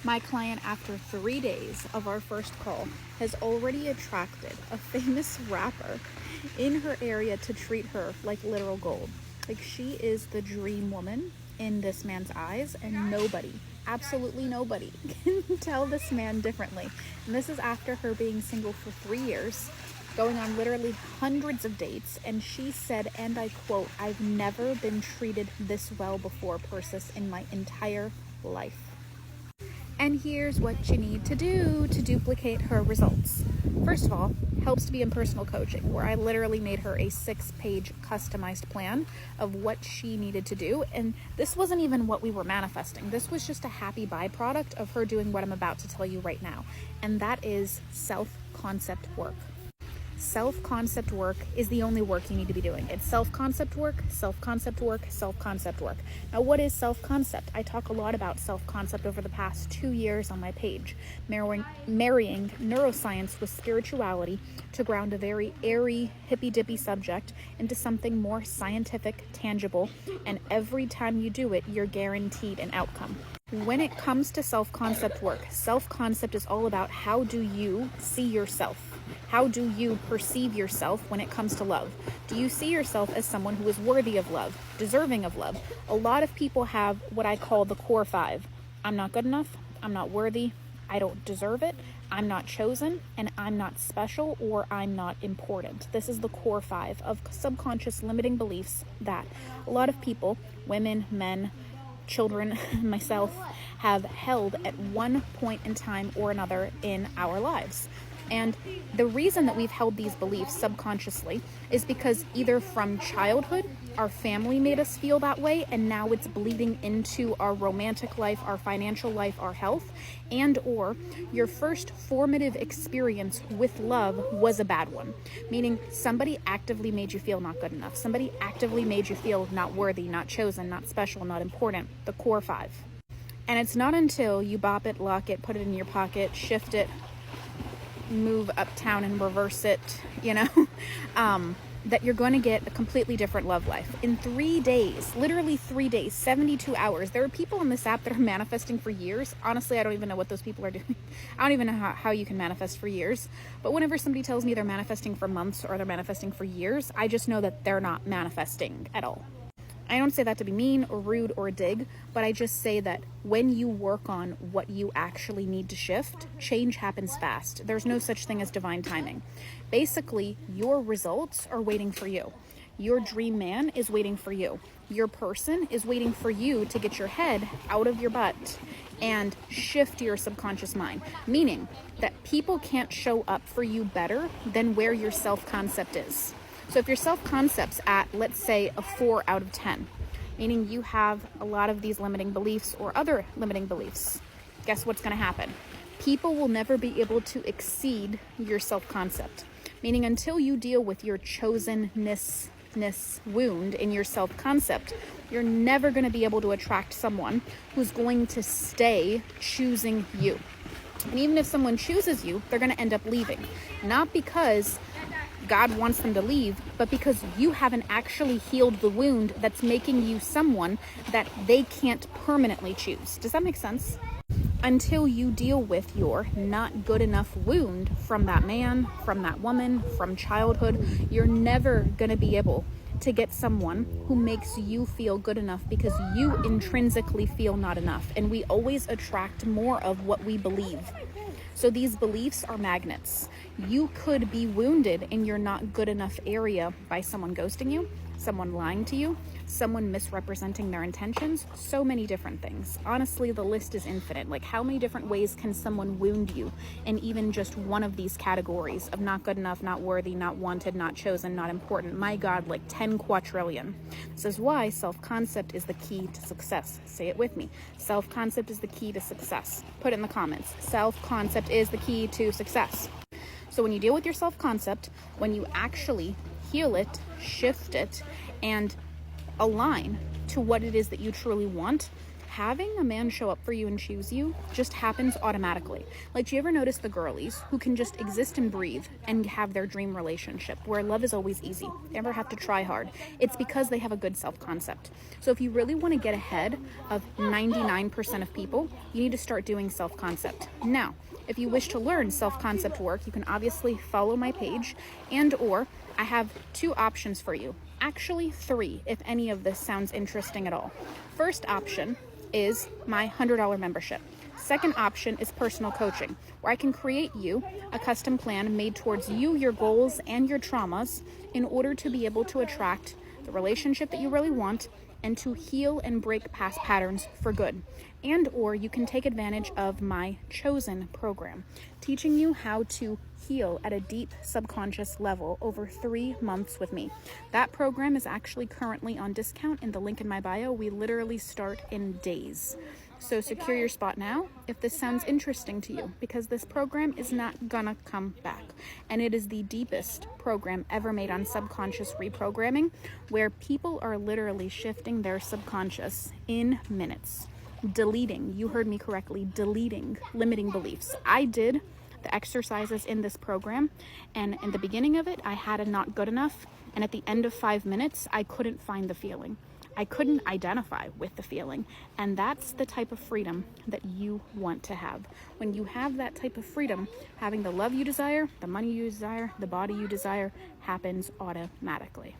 My client, after 3 days of our first call, has already attracted a famous rapper in her area to treat her like literal gold. Like, she is the dream woman in this man's eyes, and nobody, absolutely nobody, can tell this man differently. And this is after her being single for 3 years, going on literally hundreds of dates, and she said, and I quote, "I've never been treated this well before, Persis, in my entire life." And here's what you need to do to duplicate her results. First of all, helps to be in personal coaching, where I literally made her a 6-page customized plan of what she needed to do. And this wasn't even what we were manifesting. This was just a happy byproduct of her doing what I'm about to tell you right now. And that is self-concept work. Self-concept work is the only work you need to be doing. It's self-concept work, self-concept work, self-concept work. Now, what is self-concept? I talk a lot about self-concept over the past 2 years on my page, marrying neuroscience with spirituality to ground a very airy, hippy-dippy subject into something more scientific, tangible, and every time you do it, you're guaranteed an outcome. When it comes to self-concept work, self-concept is all about how do you see yourself? How do you perceive yourself when it comes to love? Do you see yourself as someone who is worthy of love, deserving of love? A lot of people have what I call the core 5. I'm not good enough, I'm not worthy, I don't deserve it, I'm not chosen, and I'm not special, or I'm not important. This is the core 5 of subconscious limiting beliefs that a lot of people, women, men, children, myself, have held at one point in time or another in our lives. And the reason that we've held these beliefs subconsciously is because either from childhood, our family made us feel that way, and now it's bleeding into our romantic life, our financial life, our health, and or your first formative experience with love was a bad one. Meaning somebody actively made you feel not good enough. Somebody actively made you feel not worthy, not chosen, not special, not important. The core 5. And it's not until you bop it, lock it, put it in your pocket, shift it, move uptown and reverse it, that you're going to get a completely different love life. In 3 days, literally 3 days, 72 hours. There are people on this app that are manifesting for years. Honestly, I don't even know what those people are doing. I don't even know how you can manifest for years. But whenever somebody tells me they're manifesting for months or they're manifesting for years, I just know that they're not manifesting at all. I don't say that to be mean or rude or dig, but I just say that when you work on what you actually need to shift, change happens fast. There's no such thing as divine timing. Basically, your results are waiting for you. Your dream man is waiting for you. Your person is waiting for you to get your head out of your butt and shift your subconscious mind. Meaning that people can't show up for you better than where your self-concept is. So if your self-concept's at, let's say, a 4 out of 10, meaning you have a lot of these limiting beliefs or other limiting beliefs, guess what's going to happen? People will never be able to exceed your self-concept. Meaning until you deal with your chosenness wound in your self-concept, you're never going to be able to attract someone who's going to stay choosing you. And even if someone chooses you, they're going to end up leaving. Not because God wants them to leave, but because you haven't actually healed the wound that's making you someone that they can't permanently choose. Does that make sense? Until you deal with your not good enough wound from that man, from that woman, from childhood, you're never going to be able to get someone who makes you feel good enough because you intrinsically feel not enough. And we always attract more of what we believe. So these beliefs are magnets. You could be wounded in your not good enough area by someone ghosting you, someone lying to you, someone misrepresenting their intentions, so many different things. Honestly, the list is infinite. Like, how many different ways can someone wound you in even just one of these categories of not good enough, not worthy, not wanted, not chosen, not important? My God, like 10 quadrillion. This is why self-concept is the key to success. Say it with me. Self-concept is the key to success. Put it in the comments. Self-concept is the key to success. So when you deal with your self-concept, when you actually heal it, shift it, and align to what it is that you truly want, having a man show up for you and choose you just happens automatically. Like, do you ever notice the girlies who can just exist and breathe and have their dream relationship where love is always easy? They never have to try hard. It's because they have a good self-concept. So if you really want to get ahead of 99% of people, you need to start doing self-concept. Now, if you wish to learn self-concept work, you can obviously follow my page, and or I have 2 options for you. Actually 3, if any of this sounds interesting at all. First option is my $100 membership. Second option is personal coaching, where I can create you a custom plan made towards you, your goals, and your traumas in order to be able to attract the relationship that you really want and to heal and break past patterns for good. And or you can take advantage of my Chosen program, teaching you how to heal at a deep subconscious level over 3 months with me. That program is actually currently on discount in the link in my bio. We literally start in days. So secure your spot now if this sounds interesting to you, because this program is not gonna come back. And it is the deepest program ever made on subconscious reprogramming, where people are literally shifting their subconscious in minutes. Deleting, you heard me correctly, deleting limiting beliefs. I did the exercises in this program, and in the beginning of it, I had a not good enough, and at the end of 5 minutes, I couldn't find the feeling. I couldn't identify with the feeling, and that's the type of freedom that you want to have. When you have that type of freedom, having the love you desire, the money you desire, the body you desire happens automatically.